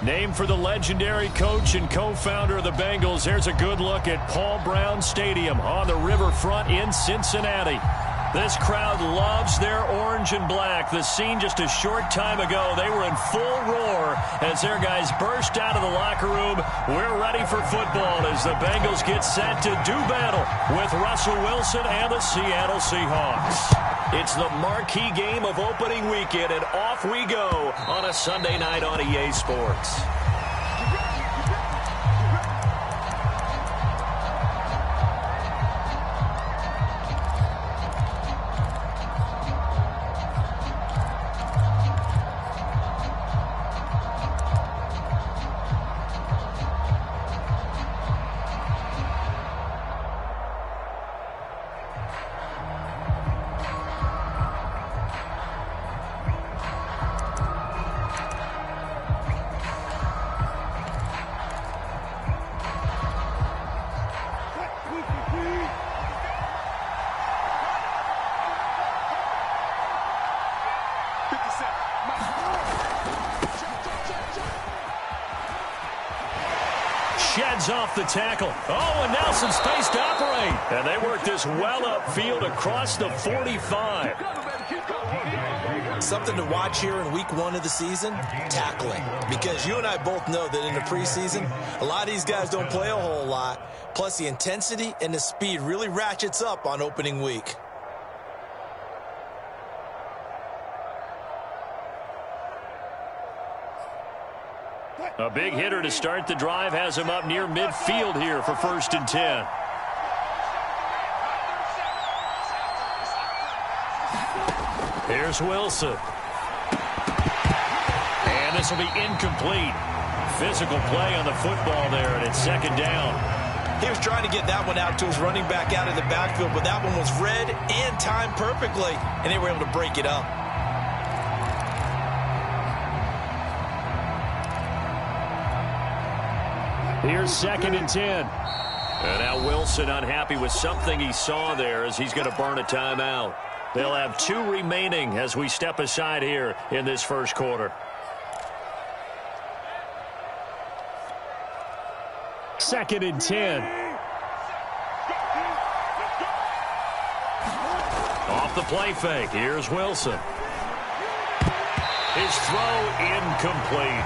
Named for the legendary coach and co-founder of the Bengals, here's a good look at Paul Brown Stadium on the riverfront in Cincinnati. This crowd loves their orange and black. The scene just a short time ago, they were in full roar as their guys burst out of the locker room. We're ready for football as the Bengals get set to do battle with Russell Wilson and the Seattle Seahawks. It's the marquee game of opening weekend, and off we go on a Sunday night on EA Sports. Sheds off the tackle. Oh, and now some space to operate. And they work this well upfield across the 45. Something to watch here in week 1 of the season, tackling. Because you and I both know that in the preseason, a lot of these guys don't play a whole lot. Plus, the intensity and the speed really ratchets up on opening week. A big hitter to start the drive has him up near midfield here for 1st and 10. Here's Wilson. And this will be incomplete. Physical play on the football there, and it's 2nd down. He was trying to get that one out to his running back out of the backfield, but that one was read and timed perfectly, and they were able to break it up. Here's 2nd and 10. And now Wilson unhappy with something he saw there as he's going to burn a timeout. They'll have 2 remaining as we step aside here in this first quarter. 2nd and 10. Off the play fake. Here's Wilson. His throw incomplete.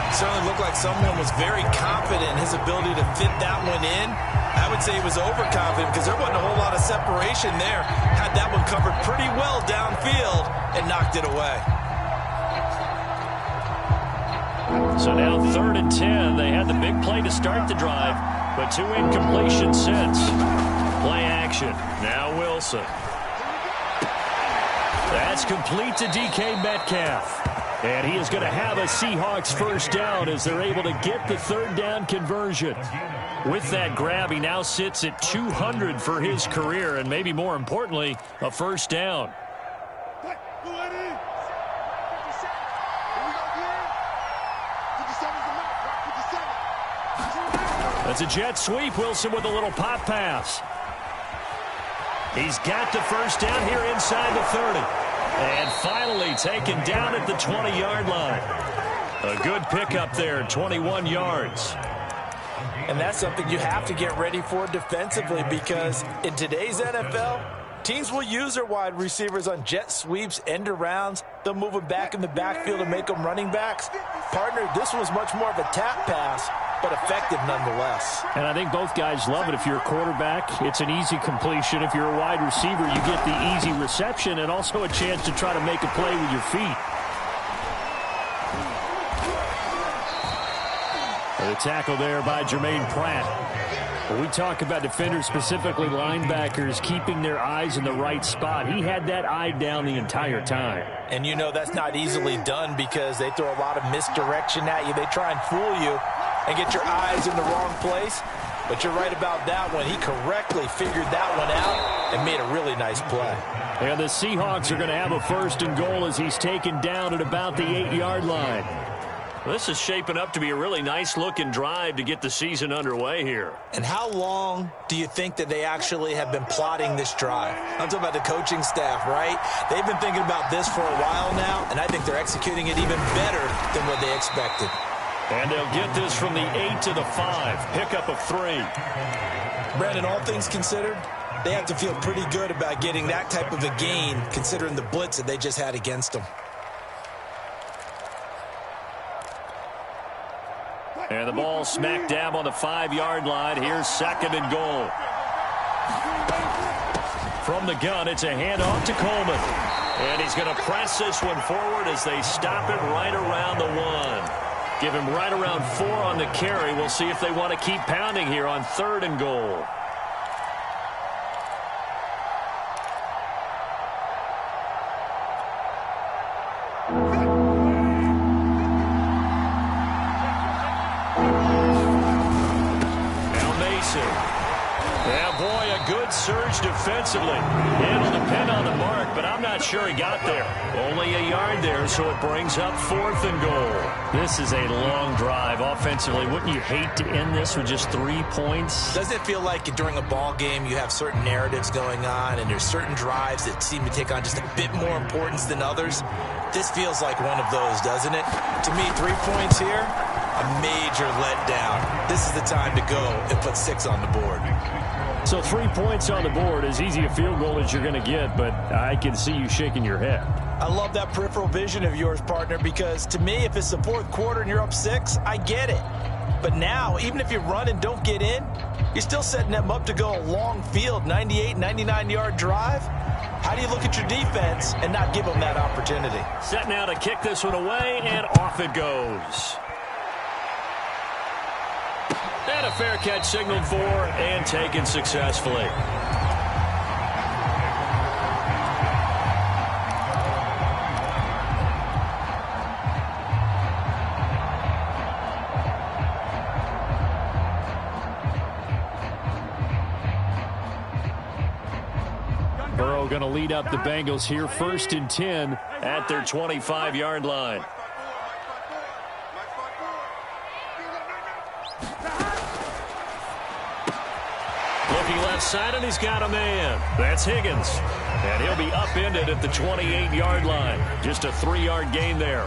Certainly looked like someone was very confident in his ability to fit that one in. I would say he was overconfident because there wasn't a whole lot of separation there. Had that one covered pretty well downfield and knocked it away. So now 3rd and 10. They had the big play to start the drive, but 2 incompletions since. Play action. Now Wilson. That's complete to DK Metcalf. And he is going to have a Seahawks 1st down as they're able to get the 3rd down conversion. With that grab, he now sits at 200 for his career, and maybe more importantly, a 1st down. That's a jet sweep. Wilson with a little pop pass. He's got the 1st down here inside the 30. And finally taken down at the 20-yard line. A good pickup there, 21 yards. And that's something you have to get ready for defensively because in today's NFL, teams will use their wide receivers on jet sweeps, end arounds. They'll move them back in the backfield and make them running backs. Partner, this was much more of a tap pass, but effective nonetheless. And I think both guys love it. If you're a quarterback, it's an easy completion. If you're a wide receiver, you get the easy reception and also a chance to try to make a play with your feet. The tackle there by Jermaine Pratt. When we talk about defenders, specifically linebackers, keeping their eyes in the right spot, he had that eye down the entire time. And you know that's not easily done because they throw a lot of misdirection at you. They try and fool you and get your eyes in the wrong place. But you're right about that one. He correctly figured that one out and made a really nice play. And the Seahawks are going to have a 1st and goal as he's taken down at about the 8-yard line. This is shaping up to be a really nice-looking drive to get the season underway here. And how long do you think that they actually have been plotting this drive? I'm talking about the coaching staff, right? They've been thinking about this for a while now, and I think they're executing it even better than what they expected. And they'll get this from the 8 to the 5. Pickup of 3. Brandon, all things considered, they have to feel pretty good about getting that type of a gain, considering the blitz that they just had against them. And the ball smack dab on the 5-yard line. Here's 2nd and goal. From the gun, it's a handoff to Coleman. And he's going to press this one forward as they stop it right around the 1. Give him right around 4 on the carry. We'll see if they want to keep pounding here on 3rd and goal. Surge defensively. Handled the pin on the mark, but I'm not sure he got there. Only a yard there, so it brings up 4th and goal. This is a long drive offensively. Wouldn't you hate to end this with just 3 points? Doesn't it feel like during a ball game you have certain narratives going on and there's certain drives that seem to take on just a bit more importance than others? This feels like one of those, doesn't it? To me, 3 points here, a major letdown. This is the time to go and put 6 on the board. So 3 points on the board, as easy a field goal as you're going to get, but I can see you shaking your head. I love that peripheral vision of yours, partner, because to me, if it's the 4th quarter and you're up 6, I get it. But now, even if you run and don't get in, you're still setting them up to go a long field, 98, 99-yard drive. How do you look at your defense and not give them that opportunity? Set now to kick this one away, and off it goes. And a fair catch signaled for and taken successfully. Burrow going to lead up the Bengals here, 1st and 10 at their 25-yard line. Left side, and he's got a man. That's Higgins. And he'll be upended at the 28-yard line. Just a 3-yard gain there.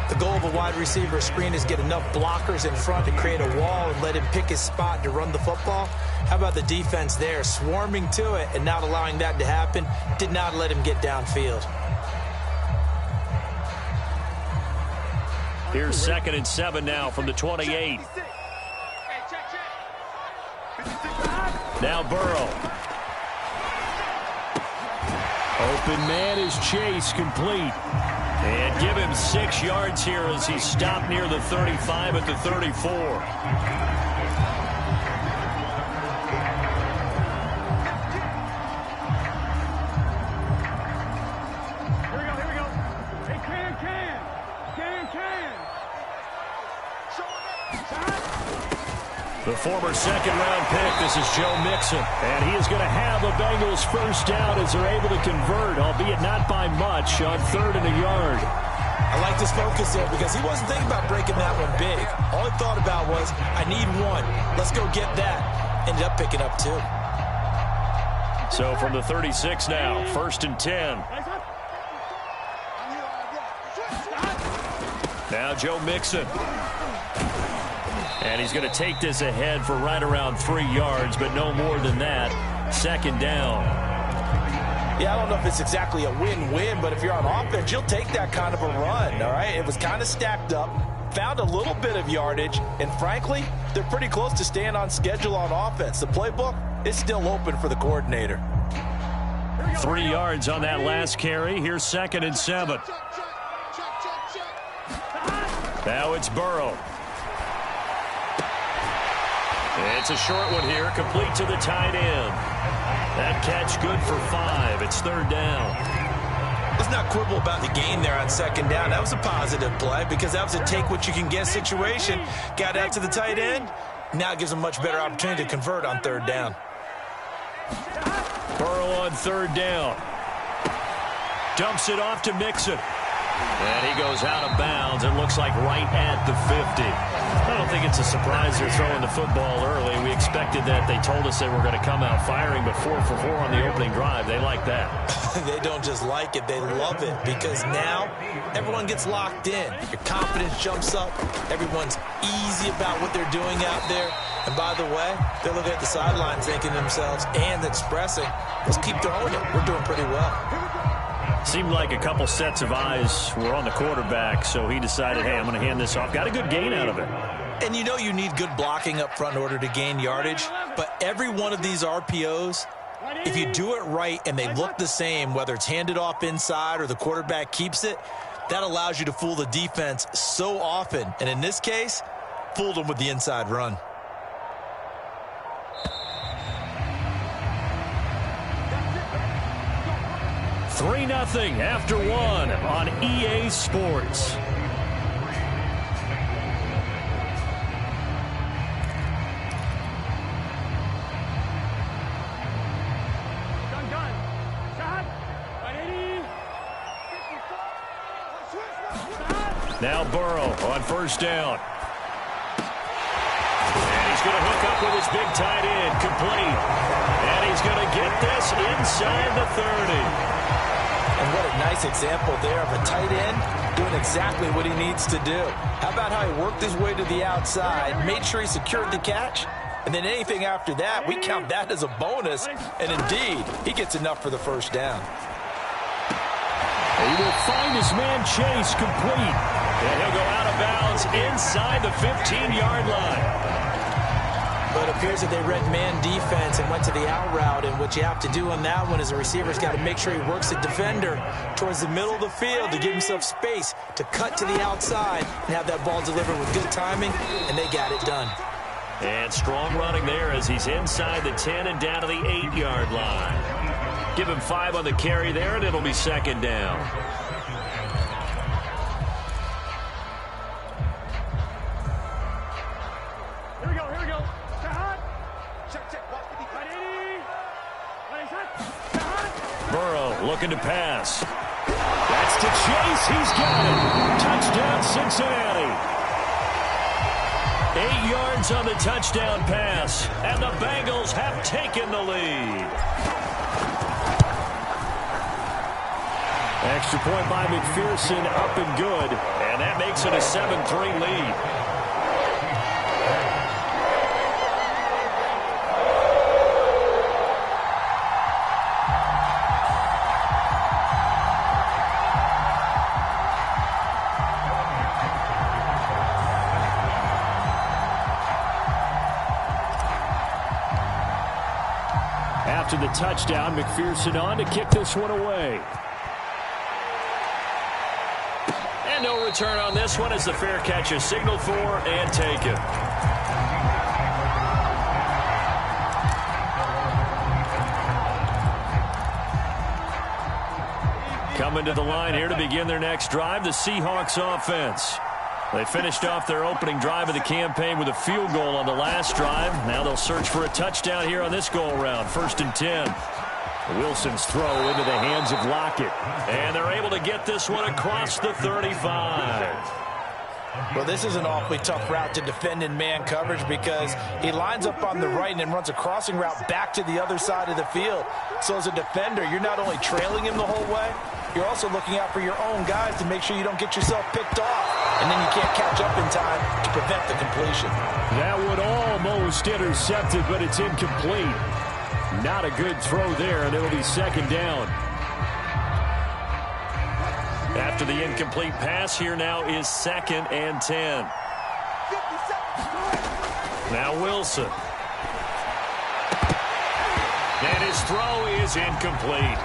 The goal of a wide receiver screen is get enough blockers in front to create a wall and let him pick his spot to run the football. How about the defense there, swarming to it and not allowing that to happen? Did not let him get downfield. Here's 2nd and 7 now from the 28. Now Burrow. Open man is Chase, complete. And give him 6 yards here as he stopped near the 35 at the 34. The former 2nd-round pick, this is Joe Mixon. And he is going to have a Bengals first down as they're able to convert, albeit not by much, on 3rd and a yard. I like this focus there because he wasn't thinking about breaking that one big. All he thought about was, I need 1. Let's go get that. Ended up picking up 2. So from the 36 now, 1st and 10. Now Joe Mixon. And he's going to take this ahead for right around 3 yards, but no more than that. 2nd down. Yeah, I don't know if it's exactly a win-win, but if you're on offense, you'll take that kind of a run, all right? It was kind of stacked up, found a little bit of yardage, and frankly, they're pretty close to staying on schedule on offense. The playbook is still open for the coordinator. 3 yards on that last carry. Here's 2nd and 7. Now it's Burrow. It's a short one here, complete to the tight end. That catch good for 5. It's 3rd down. Let's not quibble about the gain there on 2nd down. That was a positive play because that was a take-what-you-can-get situation. Got out to the tight end. Now gives them much better opportunity to convert on 3rd down. Burrow on 3rd down. Dumps it off to Mixon. And he goes out of bounds. It looks like right at the 50. I don't think it's a surprised they're throwing the football early. We expected that. They told us they were going to come out firing, but 4 for 4 on the opening drive. They like that. They don't just like it, they love it, because now everyone gets locked in. Your confidence jumps up. Everyone's easy about what they're doing out there. And by the way, they're looking at the sidelines thinking to themselves and expressing, let's keep throwing it. We're doing pretty well. Seemed like a couple sets of eyes were on the quarterback, so he decided, hey, I'm going to hand this off. Got a good gain out of it. And you know you need good blocking up front in order to gain yardage, but every one of these RPOs, if you do it right and they look the same, whether it's handed off inside or the quarterback keeps it, that allows you to fool the defense so often. And in this case, fooled them with the inside run. Three 0 after one on EA Sports. Now Burrow on first down. And he's going to hook up with his big tight end, complete. And he's going to get this inside the 30. And what a nice example there of a tight end doing exactly what he needs to do. How about how he worked his way to the outside, made sure he secured the catch, and then anything after that, we count that as a bonus. And indeed, he gets enough for the first down. He will find his man Chase, complete. And he'll go out of bounds inside the 15-yard line. But it appears that they read man defense and went to the out route, and what you have to do on that one is the receiver's got to make sure he works the defender towards the middle of the field to give himself space to cut to the outside and have that ball delivered with good timing, and they got it done. And strong running there as he's inside the 10 and down to the 8-yard line. Give him 5 on the carry there, and it'll be second down. Burrow looking to pass. That's to Chase. He's got it. Touchdown, Cincinnati. 8 yards on the touchdown pass, and the Bengals have taken the lead. Extra point by McPherson, up and good, and that makes it a 7-3 lead. After the touchdown, McPherson on to kick this one away. And no return on this one as the fair catch is signaled for and taken. Coming to the line here to begin their next drive, the Seahawks offense. They finished off their opening drive of the campaign with a field goal on the last drive. Now they'll search for a touchdown here on this go-around. 1st and 10. Wilson's throw into the hands of Lockett. And they're able to get this one across the 35. Well, this is an awfully tough route to defend in man coverage because he lines up on the right and then runs a crossing route back to the other side of the field. So as a defender, you're not only trailing him the whole way, you're also looking out for your own guys to make sure you don't get yourself picked off. And then you can't catch up in time to prevent the completion. That would almost intercept it, but it's incomplete. Not a good throw there, and it'll be second down. After the incomplete pass, here now is 2nd and 10. Now Wilson. And his throw is incomplete.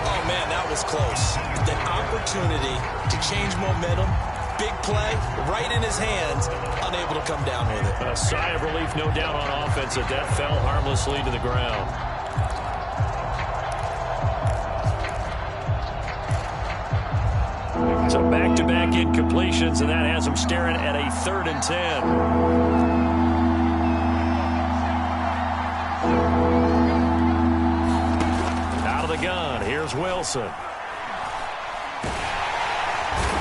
Oh, man, that was close. The opportunity to change momentum, big play, right in his hands, unable to come down with it. A sigh of relief, no doubt, on offense that fell harmlessly to the ground. So back-to-back incompletions, and that has him staring at a 3rd and 10. Out of the gun, here's Wilson.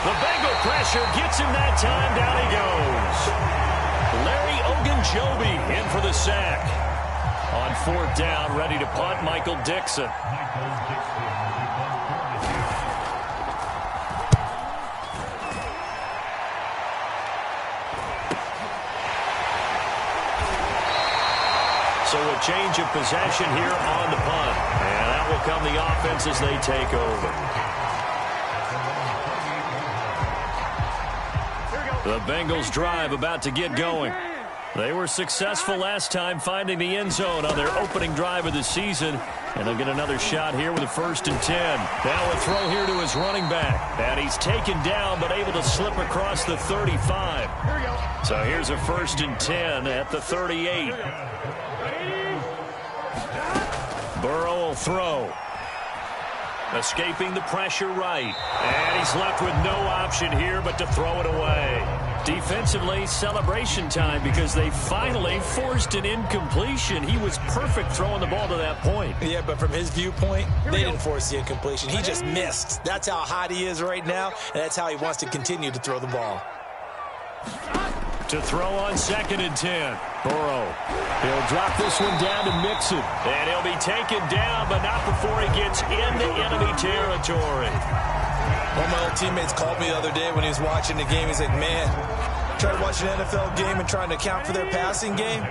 The Bengal pressure gets him that time. Down he goes. Larry Joby in for the sack. On fourth down, ready to punt, Michael Dixon. So a change of possession here on the punt. And that will come the offense as they take over. The Bengals drive about to get going. They were successful last time finding the end zone on their opening drive of the season. And they'll get another shot here with a 1st and 10. Now a throw here to his running back. And he's taken down but able to slip across the 35. So here's a 1st and 10 at the 38. Burrow will throw. Escaping the pressure right. And he's left with no option here but to throw it away. Defensively, celebration time because they finally forced an incompletion. He was perfect throwing the ball to that point. Yeah, but from his viewpoint, they didn't force the incompletion. He just missed. That's how hot he is right now, and that's how he wants to continue to throw the ball. To throw on 2nd and 10. Burrow. He'll drop this one down to Mixon. And he'll be taken down, but not before he gets into enemy territory. One of my old teammates called me the other day when he was watching the game. He's like, man, trying to watch an NFL game and trying to account for their passing game,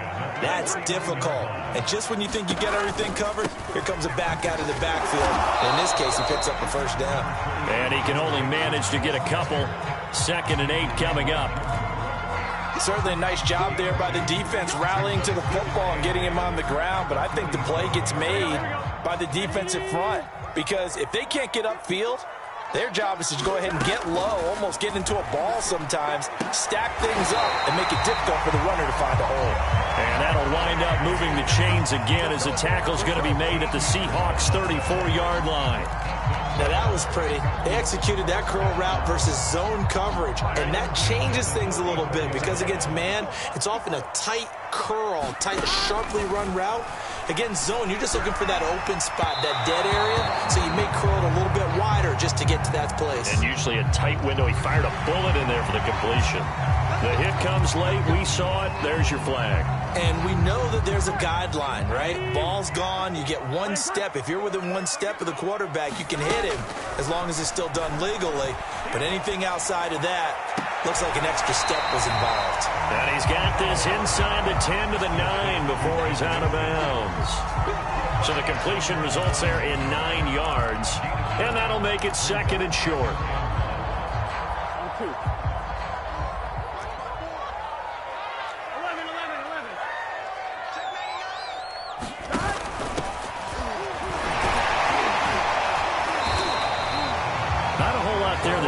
that's difficult. And just when you think you get everything covered, here comes a back out of the backfield. In this case, he picks up the 1st down. And he can only manage to get a couple. 2nd and 8 coming up. Certainly a nice job there by the defense rallying to the football and getting him on the ground. But I think the play gets made by the defensive front. Because if they can't get upfield, their job is to go ahead and get low, almost get into a ball sometimes, stack things up, and make it difficult for the runner to find a hole. And that'll wind up moving the chains again as the tackle's going to be made at the Seahawks' 34-yard line. Now that was pretty. They executed that curl route versus zone coverage, and that changes things a little bit because against man, it's often a tight curl, tight, sharply run route. Against zone, you're just looking for that open spot, that dead area, so you may curl it a little bit wider just to get to that place. And usually a tight window. He fired a bullet in there for the completion. The hit comes late. We saw it. There's your flag. And we know that there's a guideline, right? Ball's gone. You get one step. If you're within one step of the quarterback, you can hit him as long as it's still done legally. But anything outside of that, looks like an extra step was involved. And he's got this inside the 10 to the 9 before he's out of bounds. So the completion results there in 9 yards. And that'll make it 2nd and short.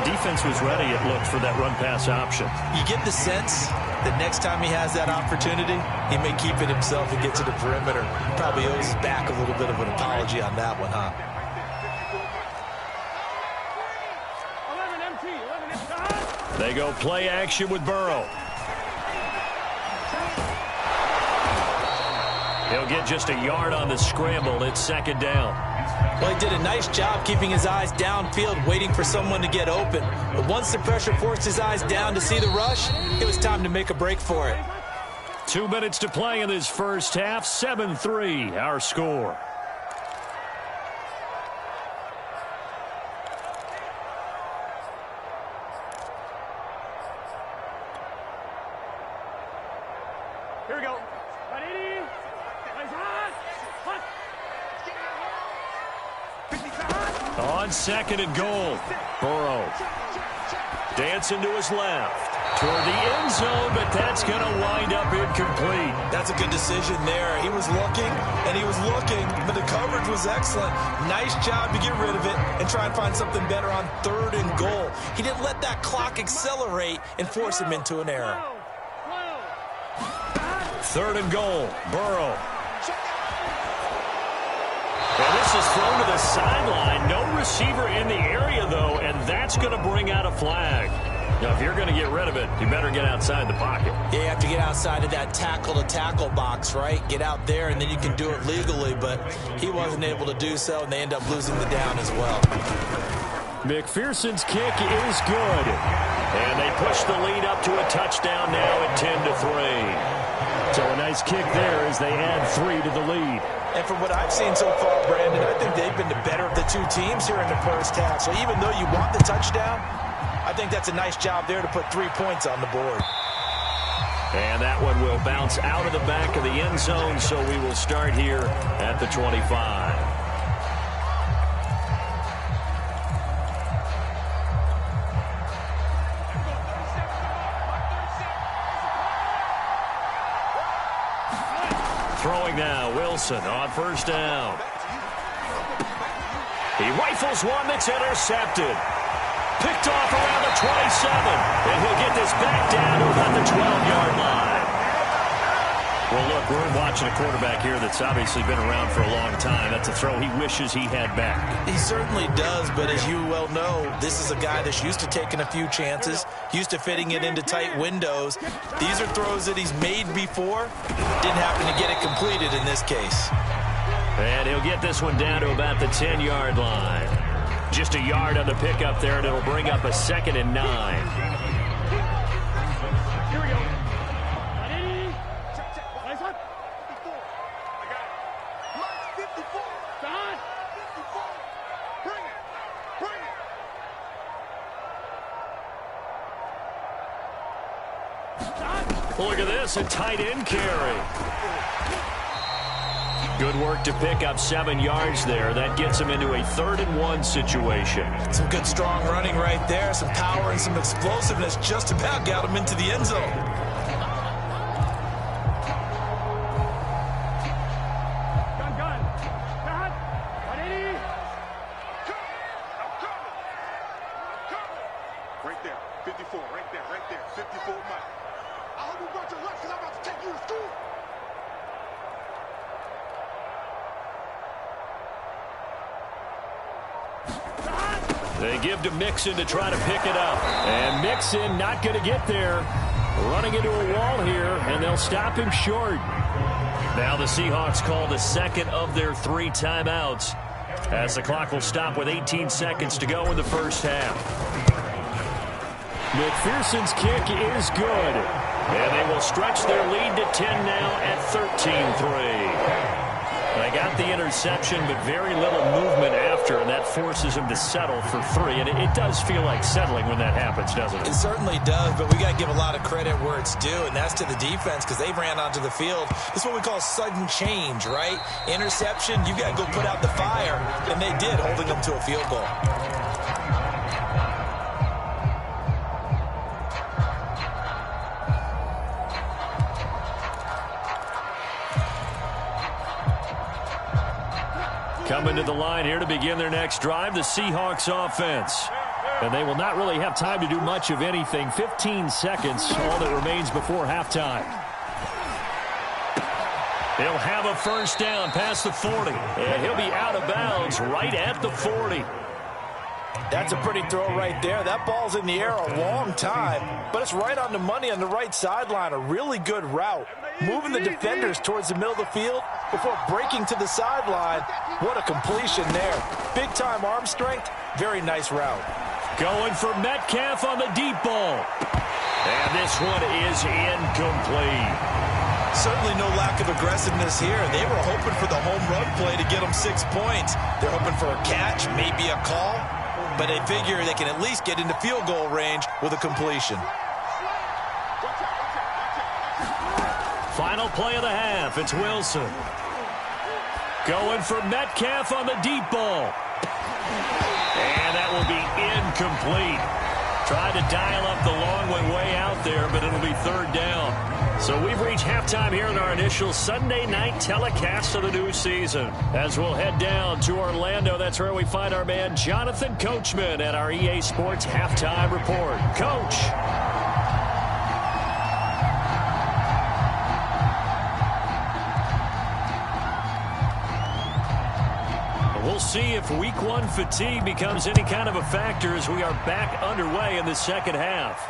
Defense was ready, it looked, for that run-pass option. You get the sense that next time he has that opportunity, he may keep it himself and get to the perimeter. Probably owes his back a little bit of an apology on that one, huh? They go play action with Burrow. He'll get just a yard on the scramble. It's 2nd down. Well, he did a nice job keeping his eyes downfield, waiting for someone to get open. But once the pressure forced his eyes down to see the rush, it was time to make a break for it. 2 minutes to play in this first half. 7-3, our score. Here we go. On 2nd and goal, Burrow dancing to his left toward the end zone, but that's going to wind up incomplete. That's a good decision there. He was looking, and he was looking, but the coverage was excellent. Nice job to get rid of it and try and find something better on 3rd and goal. He didn't let that clock accelerate and force him into an error. 3rd and goal, Burrow. And this is thrown to the sideline. No receiver in the area, though, and that's going to bring out a flag. Now, if you're going to get rid of it, you better get outside the pocket. Yeah, you have to get outside of that tackle-to-tackle box, right? Get out there, and then you can do it legally, but he wasn't able to do so, and they end up losing the down as well. McPherson's kick is good. And they push the lead up to a touchdown now at 10-3. So onside kick there as they add 3 to the lead. And from what I've seen so far, Brandon, I think they've been the better of the two teams here in the first half. So even though you want the touchdown, I think that's a nice job there to put 3 points on the board. And that one will bounce out of the back of the end zone, so we will start here at the 25. Throwing now, Wilson on first down. He rifles one that's intercepted. Picked off around the 27, and he'll get this back down to about the 12-yard line. Well, look, we're watching a quarterback here that's obviously been around for a long time. That's a throw he wishes he had back. He certainly does, but as you well know, this is a guy that's used to taking a few chances, used to fitting it into tight windows. These are throws that he's made before. Didn't happen to get it completed in this case. And he'll get this one down to about the 10-yard line. Just a yard on the pickup there, and it'll bring up a 2nd and 9. Look at this, a tight end carry. Good work to pick up 7 yards there. That gets him into a 3rd and 1 situation. Some good strong running right there. Some power and some explosiveness just about got him into the end zone. Right there, 54, right there, 54 miles. I hope you brought your lunch because I'm about to take you to school. They give to Mixon to try to pick it up. And Mixon not going to get there. Running into a wall here, and they'll stop him short. Now the Seahawks call the 2nd of their 3 timeouts, as the clock will stop with 18 seconds to go in the first half. McPherson's kick is good. And they will stretch their lead to 10 now at 13-3. They got the interception, but very little movement after, and that forces them to settle for 3. And it does feel like settling when that happens, doesn't it? It certainly does, but we got to give a lot of credit where it's due, and that's to the defense because they ran onto the field. This is what we call sudden change, right? Interception, you got to go put out the fire, and they did, holding them to a field goal. Coming to the line here to begin their next drive, the Seahawks offense. And they will not really have time to do much of anything. 15 seconds, all that remains before halftime. He'll have a first down past the 40. And he'll be out of bounds right at the 40. That's a pretty throw right there. That ball's in the air a long time, but it's right on the money on the right sideline. A really good route. Moving the defenders towards the middle of the field before breaking to the sideline. What a completion there. Big-time arm strength. Very nice route. Going for Metcalf on the deep ball. And this one is incomplete. Certainly no lack of aggressiveness here. They were hoping for the home run play to get them 6 points. They're hoping for a catch, maybe a call, but they figure they can at least get into field goal range with a completion. Final play of the half. It's Wilson. Going for Metcalf on the deep ball. And that will be incomplete. Tried to dial up the long way out there, but it'll be 3rd down. So we've reached halftime here in our initial Sunday night telecast of the new season. As we'll head down to Orlando, that's where we find our man Jonathan Coachman at our EA Sports Halftime Report. Coach. We'll see if week 1 fatigue becomes any kind of a factor as we are back underway in the second half.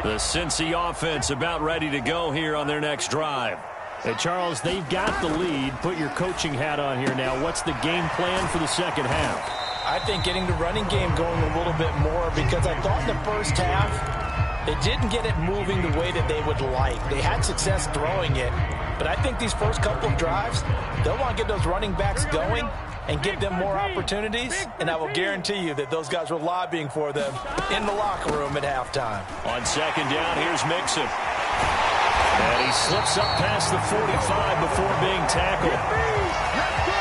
The Cincy offense about ready to go here on their next drive. Hey, Charles, they've got the lead. Put your coaching hat on here now. What's the game plan for the second half? I think getting the running game going a little bit more, because I thought in the first half they didn't get it moving the way that they would like. They had success throwing it, but I think these first couple of drives, they'll want to get those running backs going and give them more opportunities, and I will guarantee you that those guys were lobbying for them in the locker room at halftime. On second down, here's Mixon. And he slips up past the 45 before being tackled.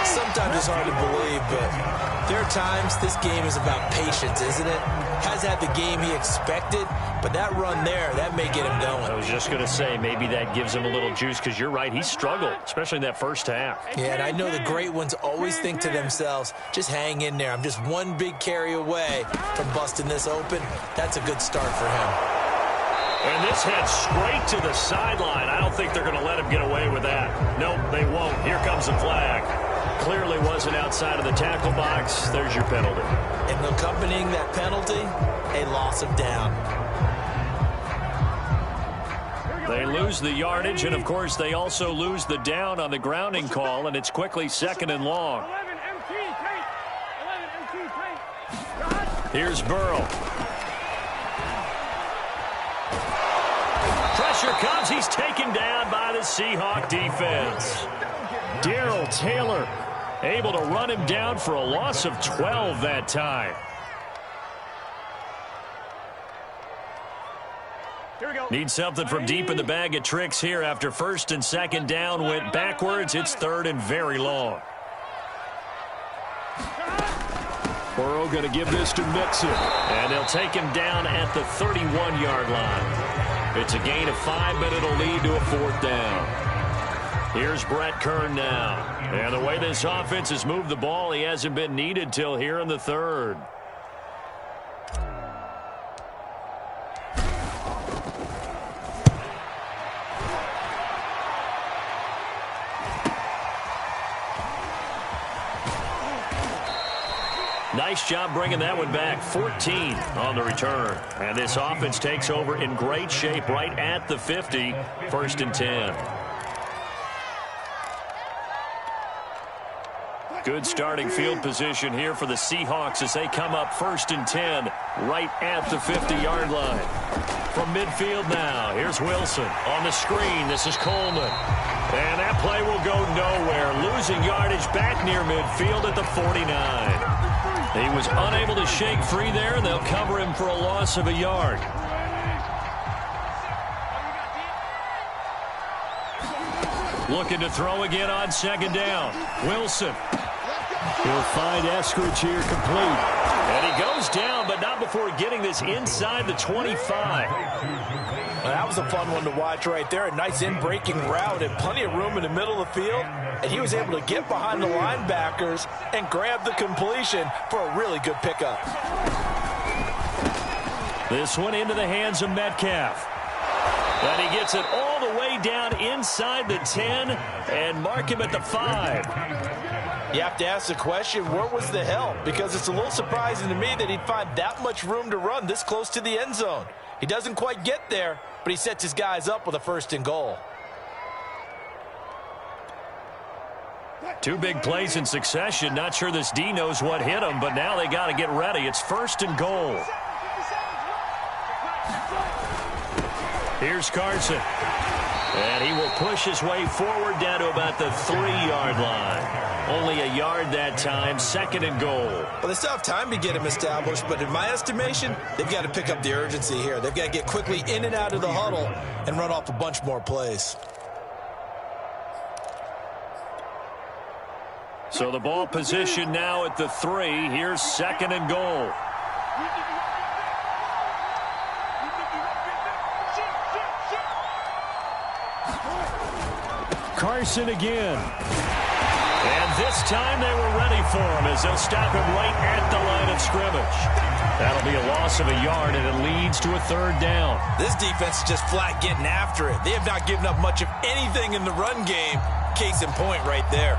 Sometimes it's hard to believe, but there are times this game is about patience, isn't it? Has had the game he expected, but that run there, that may get him going. I was just going to say, maybe that gives him a little juice, because you're right, he struggled, especially in that first half. Yeah, and I know the great ones always think to themselves, just hang in there. I'm just one big carry away from busting this open. That's a good start for him. And this heads straight to the sideline. I don't think they're going to let him get away with that. Nope, they won't. Here comes the flag. Clearly wasn't outside of the tackle box. There's your penalty. And accompanying that penalty, a loss of down. They lose the yardage, and, of course, they also lose the down on the grounding call, and it's quickly second and long. Here's Burrow. Pressure comes. He's taken down by the Seahawk defense. Darrell Taylor able to run him down for a loss of 12 that time. Need something from deep in the bag of tricks here after first and second down went backwards. It's third and very long. Burrow going to give this to Mixon, and they'll take him down at the 31-yard line. It's a gain of 5, but it'll lead to a fourth down. Here's Brett Kern now. And the way this offense has moved the ball, he hasn't been needed till here in the third. Nice job bringing that one back. 14 on the return. And this offense takes over in great shape right at the 50. First and 10. Good starting field position here for the Seahawks as they come up first and 10 right at the 50-yard line. From midfield now, here's Wilson on the screen. This is Coleman. And that play will go nowhere. Losing yardage back near midfield at the 49. He was unable to shake free there, and they'll cover him for a loss of a yard. Looking to throw again on second down. Wilson. He'll find Eskridge here complete. And he goes down, but not before getting this inside the 25. Well, that was a fun one to watch right there. A nice in-breaking route and plenty of room in the middle of the field. And he was able to get behind the linebackers and grab the completion for a really good pickup. This one into the hands of Metcalf. And he gets it all the way down inside the 10 and mark him at the 5. You have to ask the question, where was the help? Because it's a little surprising to me that he'd find that much room to run this close to the end zone. He doesn't quite get there, but he sets his guys up with a first and goal. Two big plays in succession. Not sure this D knows what hit him, but now they got to get ready. It's first and goal. Here's Carson. And he will push his way forward down to about the 3-yard line. Only a yard that time, second and goal. Well, they still have time to get him established, but in my estimation, they've got to pick up the urgency here. They've got to get quickly in and out of the huddle and run off a bunch more plays. So the ball position now at the 3. Here's second and goal. Carson again. And this time they were ready for him as they'll stop him right at the line of scrimmage. That'll be a loss of a yard, and it leads to a third down. This defense is just flat getting after it. They have not given up much of anything in the run game. Case in point right there.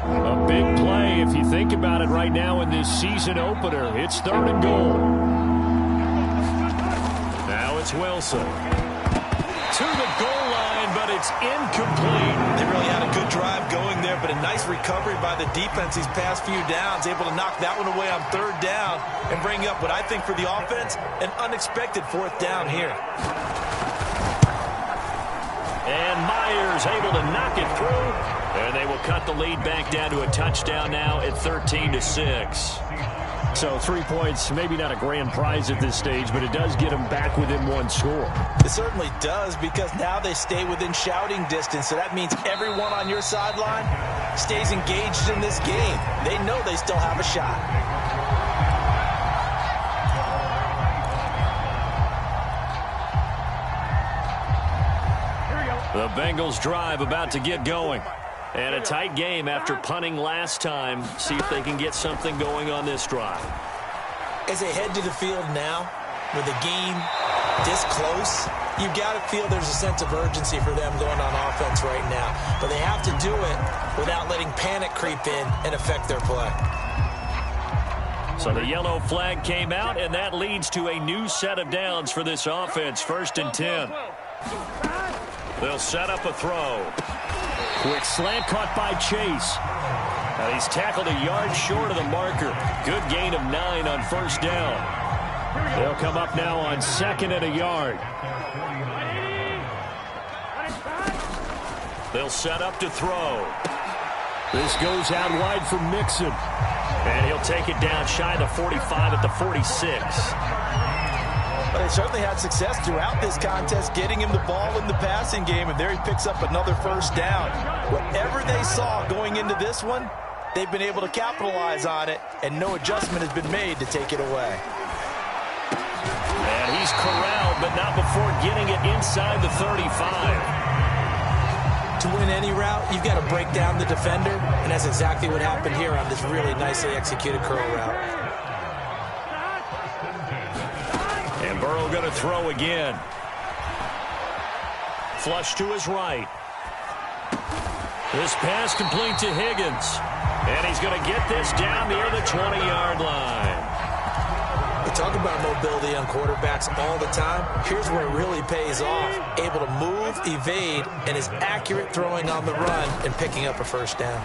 A big play if you think about it right now in this season opener. It's third and goal. Wilson. To the goal line, but it's incomplete. They really had a good drive going there, but a nice recovery by the defense these past few downs, able to knock that one away on third down and bring up what I think for the offense, an unexpected fourth down here. And Myers able to knock it through, and they will cut the lead back down to a touchdown now at 13-6. So 3 points, maybe not a grand prize at this stage, but it does get them back within one score. It certainly does, because now they stay within shouting distance, so that means everyone on your sideline stays engaged in this game. They know they still have a shot. The Bengals drive about to get going. And a tight game after punting last time. See if they can get something going on this drive. As they head to the field now, with the game this close, you've got to feel there's a sense of urgency for them going on offense right now. But they have to do it without letting panic creep in and affect their play. So the yellow flag came out, and that leads to a new set of downs for this offense. 1st and 10. They'll set up a throw. Quick slant caught by Chase. And he's tackled a yard short of the marker. Good gain of 9 on 1st down. They'll come up now on 2nd and a yard. They'll set up to throw. This goes out wide for Mixon. And he'll take it down shy of the 45 at the 46. But they certainly had success throughout this contest, getting him the ball in the passing game, and there he picks up another 1st down. Whatever they saw going into this one, they've been able to capitalize on it, and no adjustment has been made to take it away. And he's corralled, but not before getting it inside the 35. To win any route, you've got to break down the defender, and that's exactly what happened here on this really nicely executed curl route. And Burrow going to throw again. Flush to his right. This pass complete to Higgins. And he's going to get this down near the 20-yard line. We talk about mobility on quarterbacks all the time. Here's where it really pays off. Able to move, evade, and is accurate throwing on the run and picking up a 1st down.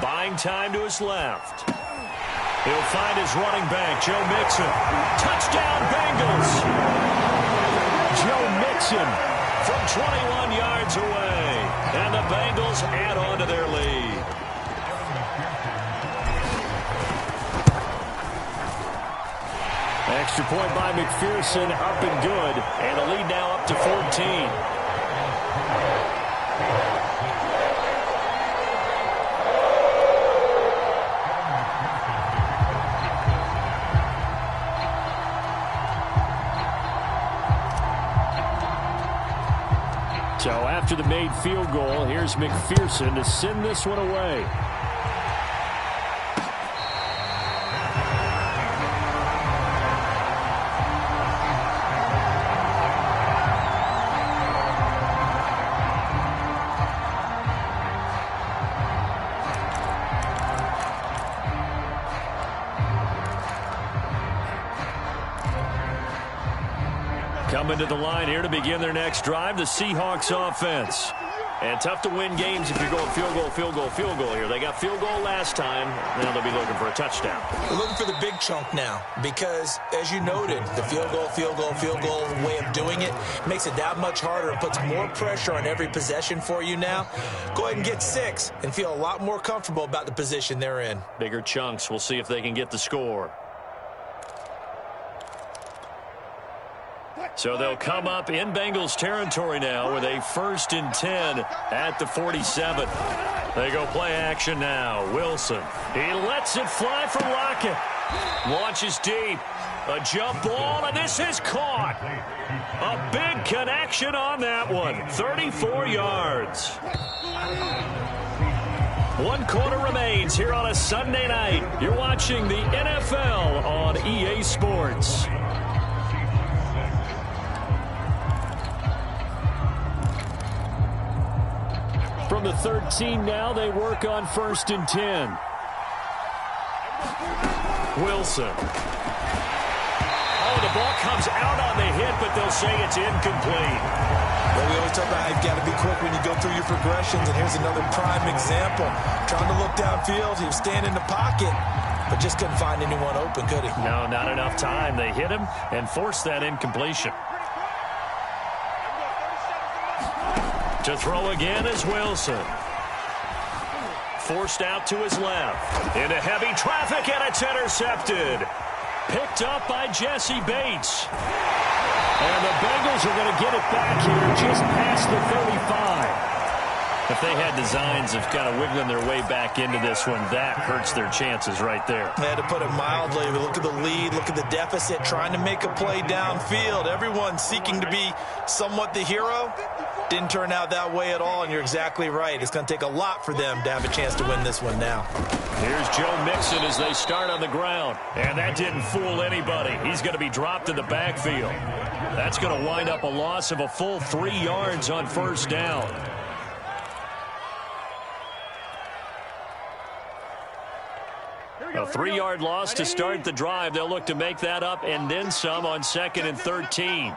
Buying time to his left. He'll find his running back, Joe Mixon. Touchdown, Bengals! Joe Mixon from 21 yards away. And the Bengals add on to their lead. Extra point by McPherson, up and good. And the lead now up to 14. So after the made field goal, here's McPherson to send this one away. Coming to the line here to begin their next drive, the Seahawks offense. And tough to win games if you're going field goal, field goal, field goal here. They got field goal last time. Now they'll be looking for a touchdown. We're looking for the big chunk now because, as you noted, the field goal way of doing it makes it that much harder and puts more pressure on every possession for you now. Go ahead and get 6 and feel a lot more comfortable about the position they're in. Bigger chunks. We'll see if they can get the score. So they'll come up in Bengals territory now with a 1st and 10 at the 47. They go play action now. Wilson. He lets it fly for Lockett. Launches deep. A jump ball, and this is caught. A big connection on that one. 34 yards. 1 quarter remains here on a Sunday night. You're watching the NFL on EA Sports. From the 13 now, they work on 1st and 10. Wilson. Oh, the The ball comes out on the hit, but they'll say it's incomplete. Well, we always talk about how you've got to be quick when you go through your progressions, and here's another prime example. Trying to look downfield, he was standing in the pocket, but just couldn't find anyone open, could he? No, not enough time. They hit him and forced that incompletion. To throw again is Wilson. Forced out to his left. Into heavy traffic, and it's intercepted. Picked up by Jesse Bates. And the Bengals are going to get it back here just past the 35. If they had designs of kind of wiggling their way back into this one, that hurts their chances right there. They had to put it mildly. Look at the lead, look at the deficit, trying to make a play downfield. Everyone seeking to be somewhat the hero. Didn't turn out that way at all, and you're exactly right. It's going to take a lot for them to have a chance to win this one now. Here's Joe Mixon as they start on the ground. And that didn't fool anybody. He's going to be dropped in the backfield. That's going to wind up a loss of a full 3 yards on first down. A 3-yard loss to start the drive. They'll look to make that up and then some on 2nd and 13.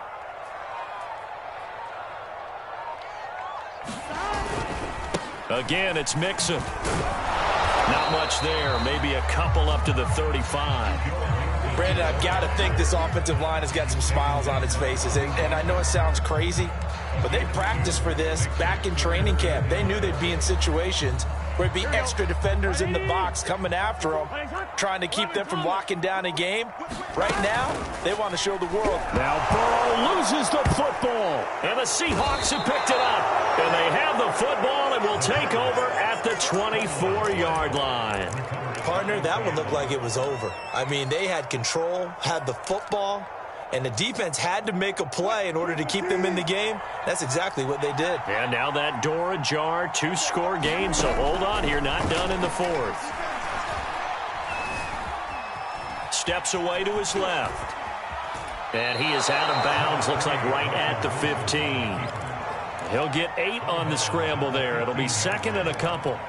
Again, it's Mixon. Not much there. Maybe a couple up to the 35. Brandon, I've got to think this offensive line has got some smiles on its faces. And I know it sounds crazy, but they practiced for this back in training camp. They knew they'd be in situations where it'd be extra defenders in the box coming after them, trying to keep them from locking down a game. Right now, they want to show the world. Now Burrow loses the football, and the Seahawks have picked it up. And they have the football and will take over at the 24-yard line. Partner, that one looked like it was over. I mean, they had control, had the football, and the defense had to make a play in order to keep them in the game. That's exactly what they did. And now that door ajar, 2-score game, so hold on here, not done in the 4th. Steps away to his left. And he is out of bounds, looks like right at the 15. He'll get 8 on the scramble there. It'll be 2nd and a couple.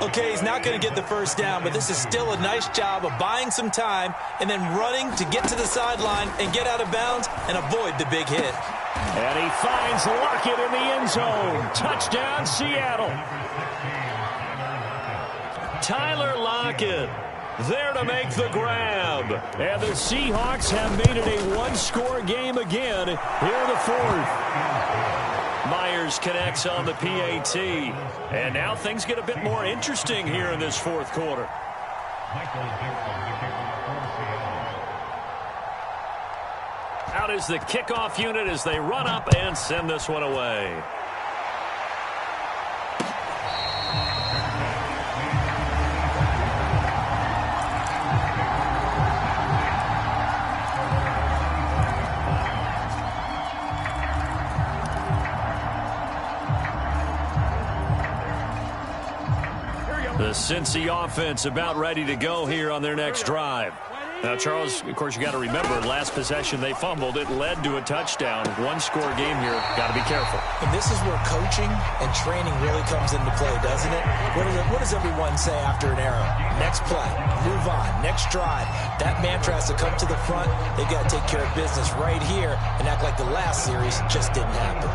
Okay, he's not going to get the first down, but this is still a nice job of buying some time and then running to get to the sideline and get out of bounds and avoid the big hit. And he finds Lockett in the end zone. Touchdown, Seattle. Tyler Lockett there to make the grab. And the Seahawks have made it a 1-score game again here in the 4th. Myers connects on the PAT. And now things get a bit more interesting here in this 4th quarter. Out is the kickoff unit as they run up and send this one away. The Cincy offense about ready to go here on their next drive. Now, Charles, of course, you got to remember, last possession they fumbled. It led to a touchdown. 1-score game here. Got to be careful. And this is where coaching and training really comes into play, doesn't it? What does everyone say after an error? Next play, move on, next drive. That mantra has to come to the front. They've got to take care of business right here and act like the last series just didn't happen.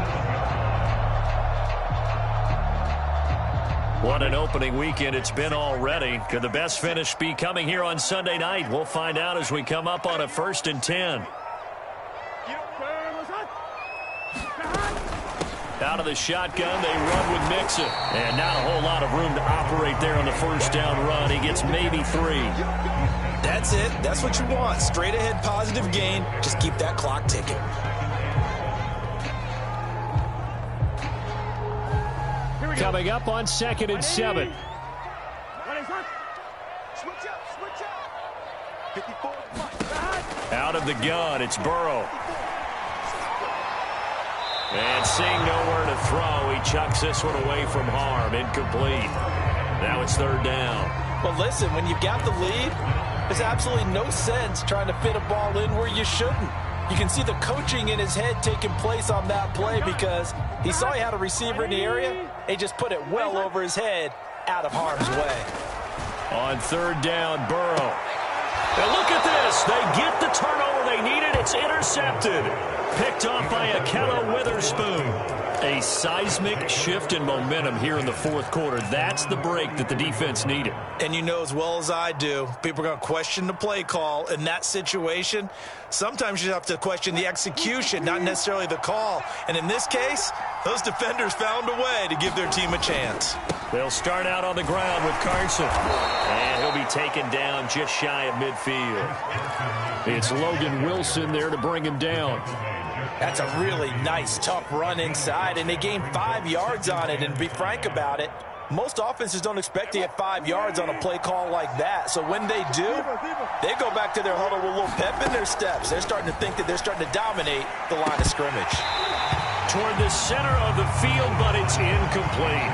What an opening weekend it's been already. Could the best finish be coming here on Sunday night? We'll find out as we come up on a 1st and 10. Out of the shotgun, they run with Mixon. And not a whole lot of room to operate there on the first down run. He gets maybe 3. That's it. That's what you want. Straight ahead positive gain. Just keep that clock ticking. Coming up on 2nd and 7. Out of the gun, it's Burrow. And seeing nowhere to throw, he chucks this one away from harm. Incomplete. Now it's 3rd down. Well, listen, when you've got the lead, there's absolutely no sense trying to fit a ball in where you shouldn't. You can see the coaching in his head taking place on that play because he saw he had a receiver in the area. He just put it well over his head, out of harm's way. On 3rd down, Burrow. And look at this. They get the turnover they It's intercepted. Picked off by Akella Witherspoon. A seismic shift in momentum here in the fourth quarter. That's the break that the defense needed. And you know as well as I do, people are going to question the play call in that situation. Sometimes you have to question the execution, not necessarily the call. And in this case, those defenders found a way to give their team a chance. They'll start out on the ground with Carson. And he'll be taken down just shy of midfield. It's Logan Wilson there to bring him down. That's a really nice, tough run inside, and they gained 5 yards on it. And to be frank about it, most offenses don't expect to get 5 yards on a play call like that. So when they do, they go back to their huddle with a little pep in their steps. They're starting to think that they're starting to dominate the line of scrimmage. Toward the center of the field, but it's incomplete.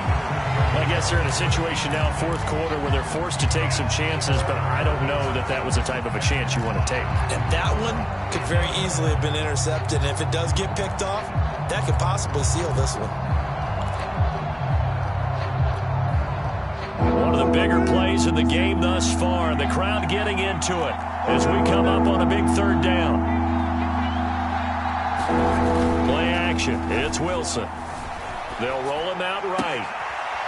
I guess they're in a situation now, fourth quarter, where they're forced to take some chances, but I don't know that that was the type of a chance you want to take. And that one could very easily have been intercepted. And if it does get picked off, that could possibly seal this one. One of the bigger plays in the game thus far. The crowd getting into it as we come up on a big third down. Play action. It's Wilson. They'll roll him out right.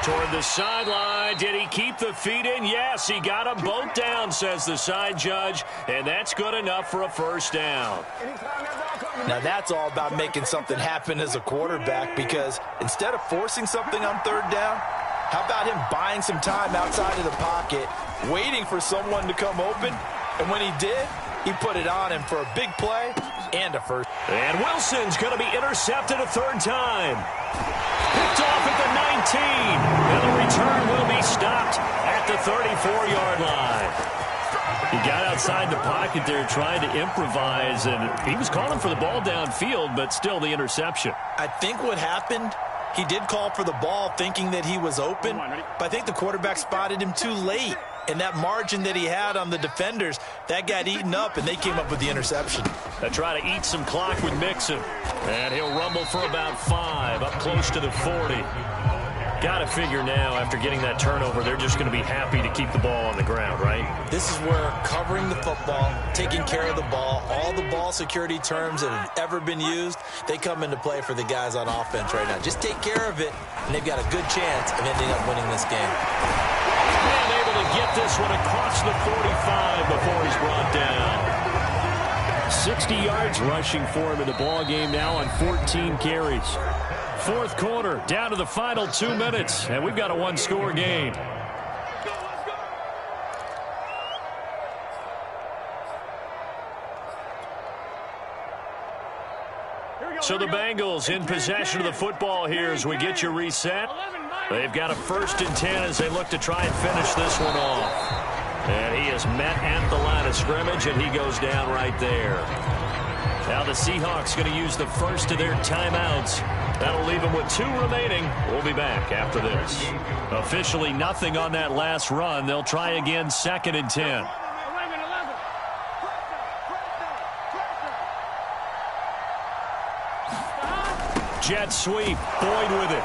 Toward the sideline. Did he keep the feet in? Yes, he got them both down, says the side judge, and that's good enough for a first down. Now that's all about making something happen as a quarterback, because instead of forcing something on third down, how about him buying some time outside of the pocket, waiting for someone to come open, and when he did, he put it on him for a big play and a first. And Wilson's going to be intercepted a third time. Picked off at the 19. And the return will be stopped at the 34-yard line. He got outside the pocket there trying to improvise, and he was calling for the ball downfield, but still the interception. I think what happened, he did call for the ball thinking that he was open, but I think the quarterback spotted him too late. And that margin that he had on the defenders, that got eaten up, and they came up with the interception. They try to eat some clock with Mixon. And he'll rumble for about 5, up close to the 40. Got to figure now, after getting that turnover, they're just going to be happy to keep the ball on the ground, right? This is where covering the football, taking care of the ball, all the ball security terms that have ever been used, they come into play for the guys on offense right now. Just take care of it, and they've got a good chance of ending up winning this game. And able to get this one across the 45 before he's brought down. 60 yards rushing for him in the ball game now on 14 carries. Fourth quarter, down to the final 2 minutes, and we've got a one-score game. So the Bengals in possession of the football here as we get you reset. They've got a 1st and 10 as they look to try and finish this one off. And he is met at the line of scrimmage, and he goes down right there. Now the Seahawks going to use the first of their timeouts. That'll leave them with 2 remaining. We'll be back after this. Officially nothing on that last run. They'll try again 2nd and 10. Jet sweep. Boyd with it.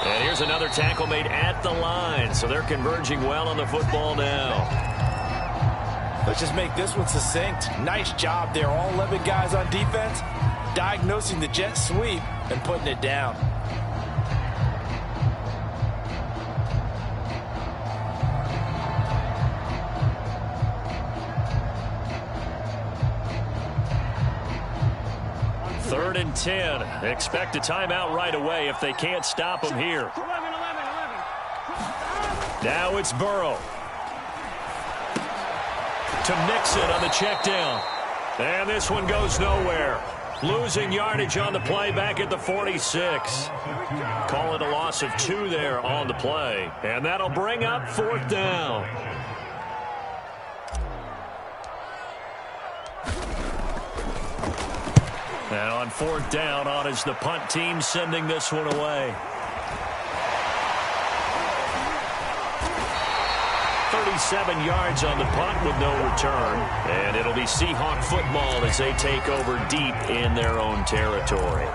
And here's another tackle made at the line. So they're converging well on the football now. Let's just make this one succinct. Nice job there. All 11 guys on defense diagnosing the jet sweep and putting it down. Third and 10. Expect a timeout right away if they can't stop him here. Now it's Burrow. To Mixon on the check down. And this one goes nowhere. Losing yardage on the play back at the 46. Call it a loss of 2 there on the play. And that'll bring up 4th down. And on 4th down, on is the punt team sending this one away. 37 yards on the punt with no return. And it'll be Seahawk football as they take over deep in their own territory.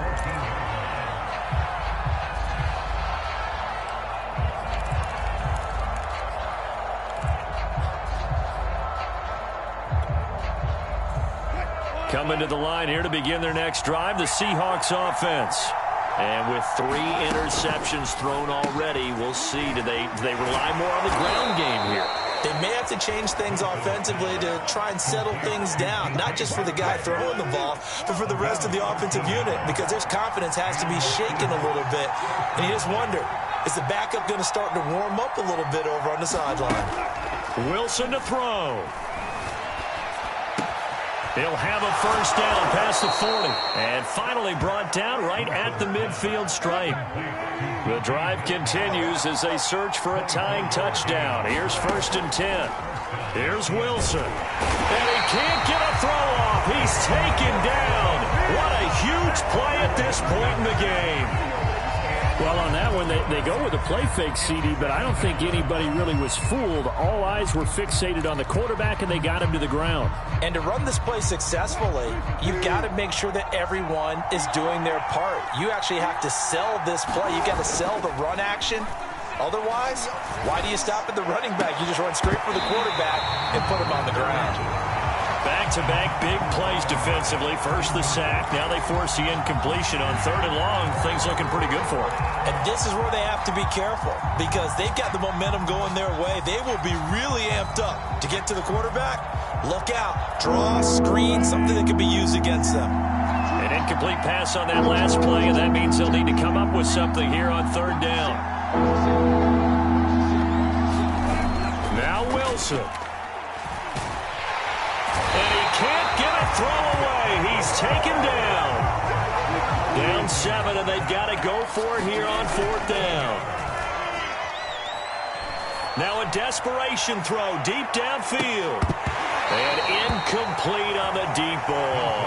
Coming to the line here to begin their next drive, the Seahawks offense. And with 3 interceptions thrown already, we'll see. Do they rely more on the ground game here? They may have to change things offensively to try and settle things down, not just for the guy throwing the ball, but for the rest of the offensive unit, because their confidence has to be shaken a little bit. And you just wonder, is the backup going to start to warm up a little bit over on the sideline? Wilson to throw. He'll have a first down past the 40. And finally brought down right at the midfield stripe. The drive continues as they search for a tying touchdown. Here's 1st and 10. Here's Wilson. And he can't get a throw off. He's taken down. What a huge play at this point in the game. Well, on that one, they go with a play fake, CD, but I don't think anybody really was fooled. All eyes were fixated on the quarterback, and they got him to the ground. And to run this play successfully, you've got to make sure that everyone is doing their part. You actually have to sell this play. You've got to sell the run action. Otherwise, why do you stop at the running back? You just run straight for the quarterback and put him on the ground. Back-to-back big plays defensively. First the sack. Now they force the incompletion on 3rd and long. Things looking pretty good for them. And this is where they have to be careful because they've got the momentum going their way. They will be really amped up to get to the quarterback. Look out. Draw, screen, something that could be used against them. An incomplete pass on that last play, and that means they'll need to come up with something here on 3rd down. Now Wilson. Can't get a throw away. He's taken down. Down 7, and they've got to go for it here on 4th down. Now a desperation throw deep downfield. And incomplete on the deep ball.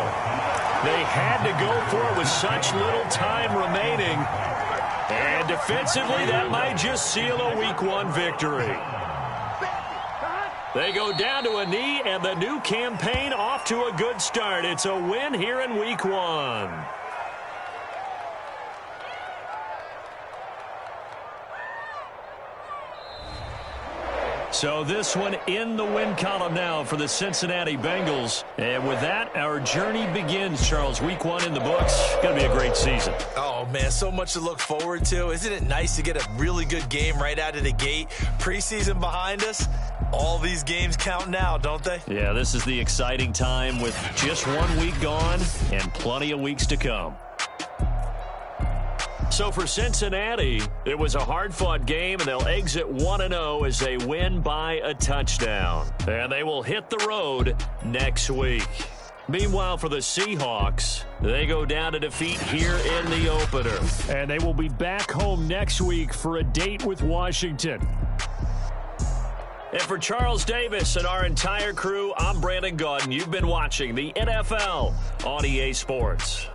They had to go for it with such little time remaining. And defensively, that might just seal a Week 1 victory. They go down to a knee, and the new campaign off to a good start. It's a win here in Week 1. So this one in the win column now for the Cincinnati Bengals. And with that, our journey begins, Charles. Week 1 in the books. Going to be a great season. Oh, man, so much to look forward to. Isn't it nice to get a really good game right out of the gate? Preseason behind us. All these games count now, don't they? Yeah, this is the exciting time with just 1 week gone and plenty of weeks to come. So for Cincinnati, it was a hard-fought game, and they'll exit 1-0 as they win by a touchdown. And they will hit the road next week. Meanwhile, for the Seahawks, they go down to defeat here in the opener. And they will be back home next week for a date with Washington. And for Charles Davis and our entire crew, I'm Brandon Gaudin. You've been watching the NFL on EA Sports.